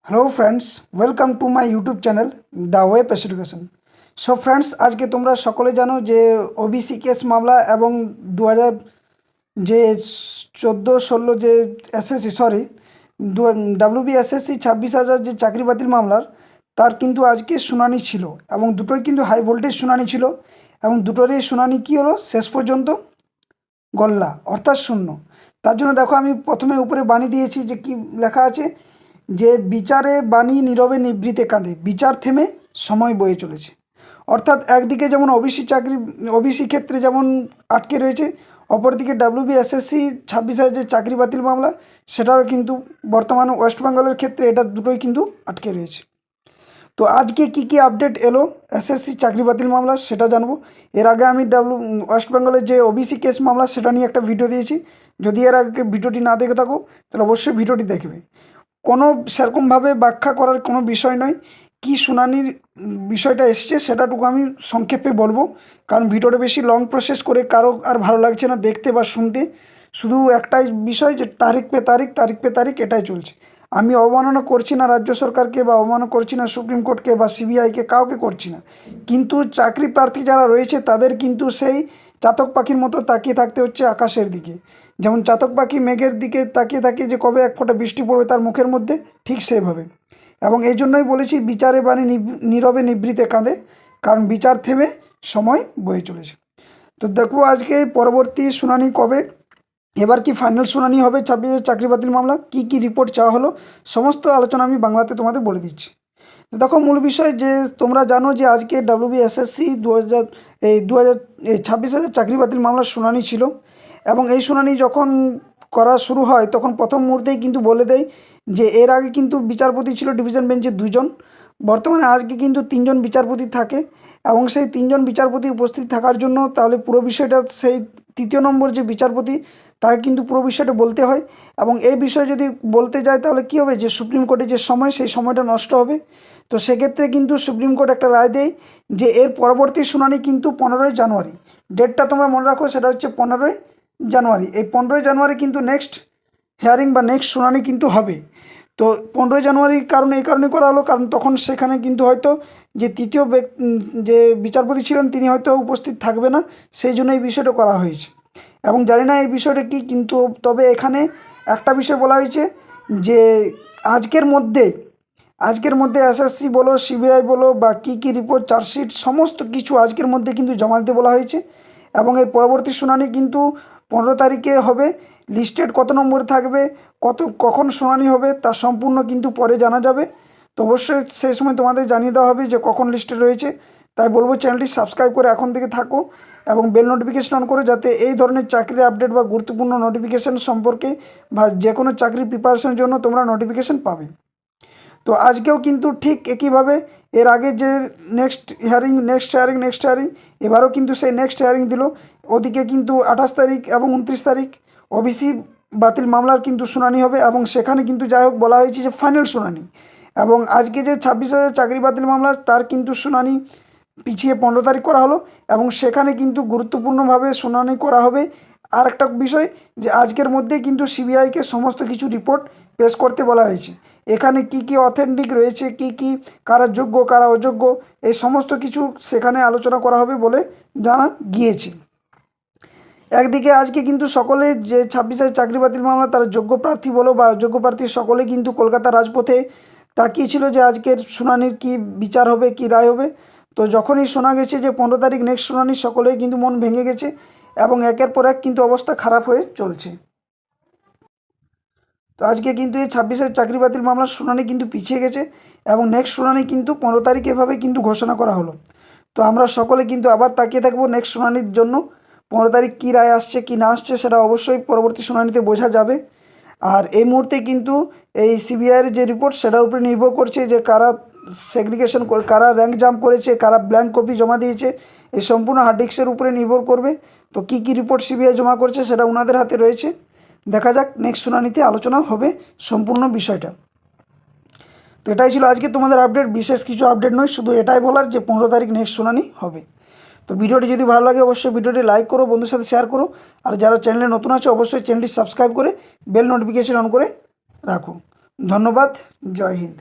Hello friends, welcome to my YouTube channel the web education. So friends, आज के তোমরা সকলে জানো যে ওবিসি কেস মামলা এবং 2000 যে 14-16 যে এসএসসি WBSSC 26,000 যে চাকরি বাতিল মামলার তার কিন্তু আজকে শুনানি ছিল এবং দুটোই কিন্তু হাই ভোল্টেজ শুনানি ছিল এবং দুটোরই শুনানি কী হলো শেষ পর্যন্ত গল্লা অর্থাৎ শূন্য। তার জন্য দেখো আমি প্রথমে উপরে বাণী দিয়েছি যে কি লেখা আছে যে বিচারে বাণী নীরবে নিভৃতে কাঁদে, বিচার থেমে সময় বয়ে চলেছে। অর্থাৎ একদিকে যেমন ওবিসি ক্ষেত্রে যেমন আটকে রয়েছে, অপরদিকে WBSSC 26,000 যে চাকরি বাতিল মামলা সেটাও কিন্তু বর্তমান ওয়েস্ট বেঙ্গলের ক্ষেত্রে এটা দুটোই কিন্তু আটকে রয়েছে। তো আজকে কি আপডেট এলো এসএসসি চাকরি বাতিল মামলা সেটা জানবো। এর আগে আমি ওয়েস্ট বেঙ্গলের যে ওবিসি কেস মামলা সেটা নিয়ে একটা ভিডিও দিয়েছি। যদি এর আগে ভিডিওটি না দেখে থাকো তাহলে অবশ্যই ভিডিওটি দেখবে। কোনো সেরকমভাবে ব্যাখ্যা করার কোনো বিষয় নয়, কি শুনানির বিষয়টা এসছে সেটাটুকু আমি সংক্ষেপে বলবো, কারণ ভিডিওটা বেশি লং প্রসেস করে কারো আর ভালো লাগছে না দেখতে বা শুনতে। শুধু একটাই বিষয় যে তারিখ পে তারিখ এটাই চলছে। আমি অবমাননা করছি না রাজ্য সরকারকে বা অবমাননা করছি না সুপ্রিম কোর্টকে বা সিবিআইকে, কাউকে করছি না, কিন্তু চাকরি প্রার্থী যারা রয়েছে তাদের কিন্তু সেই চাতক পাখির মতো তাকিয়ে থাকতে হচ্ছে আকাশের দিকে। যেমন চাতক পাখি মেঘের দিকে তাকিয়ে থাকে যে কবে এক ফোঁটা বৃষ্টি পড়বে তার মুখের মধ্যে, ঠিক সেভাবে। এবং এই জন্যই বলেছি বিচারে বাণী নীরবে নিভৃতে কাঁদে, কারণ বিচার থেমে সময় বয়ে চলেছে। তো দেখো আজকে পরবর্তী শুনানি কবে, এবার কি ফাইনাল শুনানি হবে 26 চাকরি বাতিল মামলা, কি রিপোর্ট চাওয়া হলো, সমস্ত আলোচনা আমি বাংলাতে তোমাদের বলে দিচ্ছি। তো দেখো মূল বিষয় যে তোমরা জানো যে আজকে WBSSC 26,000 চাকরি বাতিল মামলার শুনানি ছিল এবং এই শুনানি যখন করা শুরু হয় তখন প্রথম মুহূর্তেই কিন্তু বলে দেয় যে এর আগে কিন্তু বিচারপতি ছিল ডিভিশন বেঞ্চে 2জন, বর্তমানে আজকে কিন্তু 3জন বিচারপতি থাকে এবং সেই 3জন বিচারপতি উপস্থিত থাকার জন্য তাহলে পুরো বিষয়টা সেই তৃতীয় নম্বর যে বিচারপতি তাকে কিন্তু পুরো বিষয়টা বলতে হয়। এবং এই বিষয়ে যদি বলতে যায় তাহলে কী হবে, যে সুপ্রিম কোর্টে যে সময় সেই সময়টা নষ্ট হবে। তো সেক্ষেত্রে কিন্তু সুপ্রিম কোর্ট একটা রায় দেয় যে এর পরবর্তী শুনানি কিন্তু 15ই জানুয়ারি, ডেটটা তোমরা মনে রাখো, সেটা হচ্ছে 15ই জানুয়ারি। এই 15ই জানুয়ারি কিন্তু নেক্সট হিয়ারিং বা নেক্সট শুনানি কিন্তু হবে। তো 15ই জানুয়ারি কারণ এই কারণে করা হলো কারণ তখন সেখানে কিন্তু হয়তো যে তৃতীয় যে বিচারপতি ছিলেন তিনি হয়তো উপস্থিত থাকবে না, সেই জন্য এই বিষয়টা করা হয়েছে। এবং জানি না এই বিষয়টা কি, কিন্তু তবে এখানে একটা বিষয় বলা হয়েছে যে আজকের মধ্যে এসএসসি বলো সিবিআই বলো বা কী রিপোর্ট চার্জশিট সমস্ত কিছু আজকের মধ্যে কিন্তু জমা দিতে বলা হয়েছে। এবং এর পরবর্তী শুনানি কিন্তু 15 তারিখে হবে। লিস্টেড কত নম্বরে থাকবে, কখন শুনানি হবে তা সম্পূর্ণ কিন্তু পরে জানা যাবে। তো অবশ্যই সেই সময় তোমাদের জানিয়ে দেওয়া হবে যে কখন লিস্টেড রয়েছে। তাই বলবো চ্যানেলটি সাবস্ক্রাইব করে এখন থেকে থাকো এবং বেল নোটিফিকেশন অন করে, যাতে এই ধরনের চাকরির আপডেট বা গুরুত্বপূর্ণ নোটিফিকেশান সম্পর্কে বা যে কোনো চাকরির প্রিপারেশনের জন্য তোমরা নোটিফিকেশান পাবে। তো আজকেও কিন্তু ঠিক একইভাবে এর আগে যে নেক্সট হিয়ারিং এবারও কিন্তু সেই নেক্সট হিয়ারিং দিল। ওদিকে কিন্তু 28 তারিখ এবং 29 তারিখ ওবিসি বাতিল মামলার কিন্তু শুনানি হবে এবং সেখানে কিন্তু যাই হোক বলা হয়েছে যে ফাইনাল শুনানি। এবং আজকে যে 26,000 চাকরি বাতিল মামলা তার কিন্তু শুনানি পিছিয়ে 15 তারিখ করা হলো এবং সেখানে কিন্তু গুরুত্বপূর্ণভাবে শুনানি করা হবে। আর একটা বিষয় যে আজকের মধ্যেই কিন্তু সিবিআইকে সমস্ত কিছু রিপোর্ট পেশ করতে বলা হয়েছে। এখানে কি অথেন্টিক রয়েছে, কি কারা যোগ্য কারা অযোগ্য, এই সমস্ত কিছু সেখানে আলোচনা করা হবে বলে জানা গিয়েছে। একদিকে আজকে কিন্তু সকলে যে 26,000 চাকরি বাতিল মামলা তারা যোগ্য প্রার্থী বলো বা অযোগ্য প্রার্থী সকলে কিন্তু কলকাতা রাজপথে তাকিয়েছিল যে আজকের শুনানির কি বিচার হবে, কি রায় হবে। তো যখনই শোনা গেছে যে 15 তারিখ নেক্সট শুনানি, সকলেই কিন্তু মন ভেঙে গেছে এবং একের পর এক কিন্তু অবস্থা খারাপ হয়ে চলছে। তো আজকে কিন্তু এই 26,000 চাকরি বাতিল মামলার শুনানি কিন্তু পিছিয়ে গেছে এবং নেক্সট শুনানি কিন্তু 15 তারিখ এভাবে কিন্তু ঘোষণা করা হলো। তো আমরা সকলে কিন্তু আবার তাকিয়ে থাকবো নেক্সট শুনানির জন্য। 15 তারিখ কী রায় আসছে কি না আসছে সেটা অবশ্যই পরবর্তী শুনানিতে বোঝা যাবে। আর এই মুহূর্তে কিন্তু এই সিবিআইয়ের যে রিপোর্ট সেটার উপরে নির্ভর করছে যে কারা সেগ্রিগেশন করে, কারা র্যাঙ্ক জাম্প করেছে, কারা ব্ল্যাঙ্ক কপি জমা দিয়েছে, এই সম্পূর্ণ হার্ড ডিস্কের উপরে নির্ভর করবে। তো কী রিপোর্ট সিবিআই জমা করছে সেটা ওনাদের হাতে রয়েছে। দেখা যাক নেক্সট শুনানিতে আলোচনা হবে সম্পূর্ণ বিষয়টা। তো এটাই ছিল আজকে তোমাদের আপডেট, বিশেষ কিছু আপডেট নয়, শুধু এটাই বলার যে 15 তারিখ নেক্সট শুনানি হবে। তো ভিডিওটি যদি ভালো লাগে অবশ্যই ভিডিওটি লাইক করো, বন্ধুর সাথে শেয়ার করো, আর যারা চ্যানেলে নতুন আছে অবশ্যই চ্যানেলটি সাবস্ক্রাইব করে বেল নোটিফিকেশন অন করে রাখো। ধন্যবাদ, জয় হিন্দ।